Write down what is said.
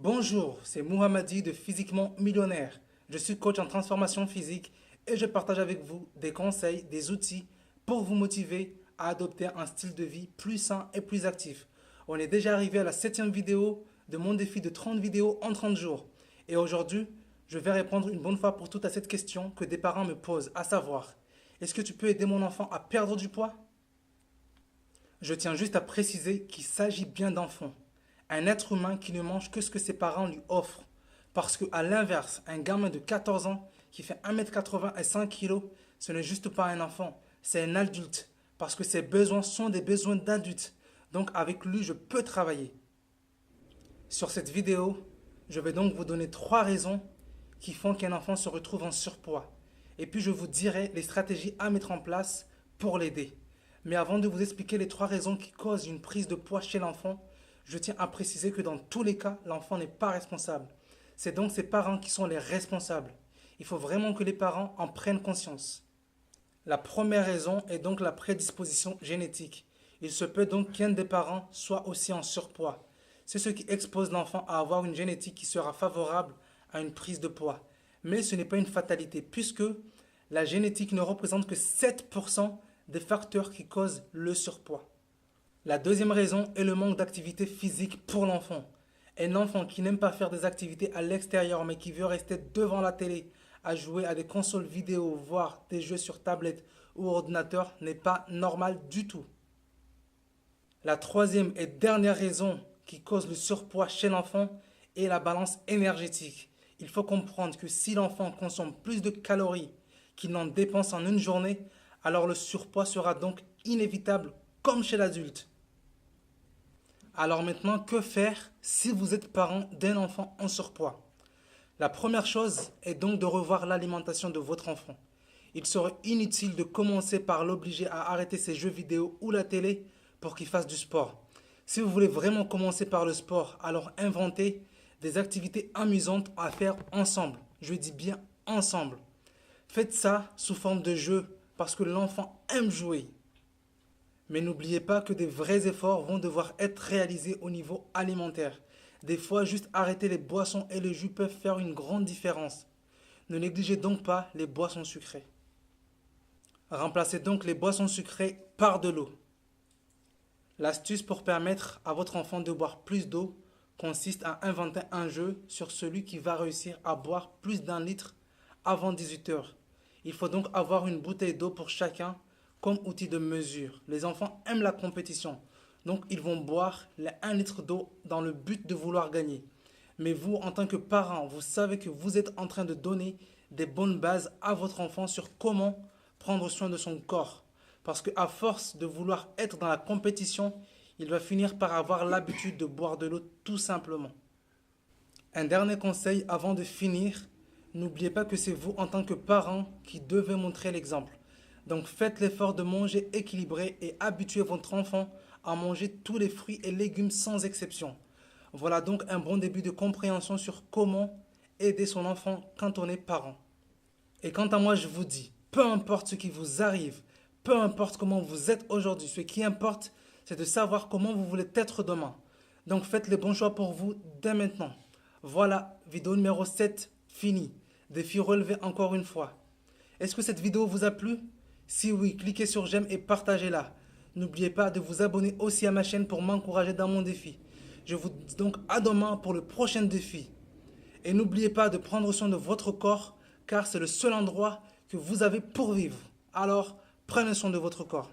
Bonjour, c'est Mohamadi de Physiquement Millionnaire. Je suis coach en transformation physique et je partage avec vous des conseils, des outils pour vous motiver à adopter un style de vie plus sain et plus actif. On est déjà arrivé à la 7e vidéo de mon défi de 30 vidéos en 30 jours. Et aujourd'hui, je vais répondre une bonne fois pour toutes à cette question que des parents me posent, à savoir, est-ce que tu peux aider mon enfant à perdre du poids? Je tiens juste à préciser qu'il s'agit bien d'enfants. Un être humain qui ne mange que ce que ses parents lui offrent. Parce que, à l'inverse, un gamin de 14 ans qui fait 1,80 m et 5 kg, ce n'est juste pas un enfant, c'est un adulte. Parce que ses besoins sont des besoins d'adulte. Donc avec lui, je peux travailler. Sur cette vidéo, je vais donc vous donner 3 raisons qui font qu'un enfant se retrouve en surpoids. Et puis je vous dirai les stratégies à mettre en place pour l'aider. Mais avant de vous expliquer les 3 raisons qui causent une prise de poids chez l'enfant, je tiens à préciser que dans tous les cas, l'enfant n'est pas responsable. C'est donc ses parents qui sont les responsables. Il faut vraiment que les parents en prennent conscience. La première raison est donc la prédisposition génétique. Il se peut donc qu'un des parents soit aussi en surpoids. C'est ce qui expose l'enfant à avoir une génétique qui sera favorable à une prise de poids. Mais ce n'est pas une fatalité puisque la génétique ne représente que 7% des facteurs qui causent le surpoids. La deuxième raison est le manque d'activité physique pour l'enfant. Un enfant qui n'aime pas faire des activités à l'extérieur mais qui veut rester devant la télé à jouer à des consoles vidéo, voire des jeux sur tablette ou ordinateur n'est pas normal du tout. La troisième et dernière raison qui cause le surpoids chez l'enfant est la balance énergétique. Il faut comprendre que si l'enfant consomme plus de calories qu'il n'en dépense en une journée, alors le surpoids sera donc inévitable comme chez l'adulte. Alors maintenant, que faire si vous êtes parent d'un enfant en surpoids? La première chose est donc de revoir l'alimentation de votre enfant. Il serait inutile de commencer par l'obliger à arrêter ses jeux vidéo ou la télé pour qu'il fasse du sport. Si vous voulez vraiment commencer par le sport, alors inventez des activités amusantes à faire ensemble. Je dis bien ensemble. Faites ça sous forme de jeu parce que l'enfant aime jouer. Mais n'oubliez pas que des vrais efforts vont devoir être réalisés au niveau alimentaire. Des fois, juste arrêter les boissons et le jus peuvent faire une grande différence. Ne négligez donc pas les boissons sucrées. Remplacez donc les boissons sucrées par de l'eau. L'astuce pour permettre à votre enfant de boire plus d'eau consiste à inventer un jeu sur celui qui va réussir à boire plus d'1 litre avant 18 heures. Il faut donc avoir une bouteille d'eau pour chacun comme outil de mesure. Les enfants aiment la compétition, donc ils vont boire les 1 litre d'eau dans le but de vouloir gagner. Mais vous, en tant que parent, vous savez que vous êtes en train de donner des bonnes bases à votre enfant sur comment prendre soin de son corps. Parce qu'à force de vouloir être dans la compétition, il va finir par avoir l'habitude de boire de l'eau tout simplement. Un dernier conseil avant de finir, n'oubliez pas que c'est vous en tant que parent qui devez montrer l'exemple. Donc faites l'effort de manger équilibré et habituez votre enfant à manger tous les fruits et légumes sans exception. Voilà donc un bon début de compréhension sur comment aider son enfant quand on est parent. Et quant à moi, je vous dis, peu importe ce qui vous arrive, peu importe comment vous êtes aujourd'hui, ce qui importe, c'est de savoir comment vous voulez être demain. Donc faites les bons choix pour vous dès maintenant. Voilà, vidéo numéro 7 finie. Défi relevé encore une fois. Est-ce que cette vidéo vous a plu? Si oui, cliquez sur j'aime et partagez-la. N'oubliez pas de vous abonner aussi à ma chaîne pour m'encourager dans mon défi. Je vous dis donc à demain pour le prochain défi. Et n'oubliez pas de prendre soin de votre corps car c'est le seul endroit que vous avez pour vivre. Alors, prenez soin de votre corps.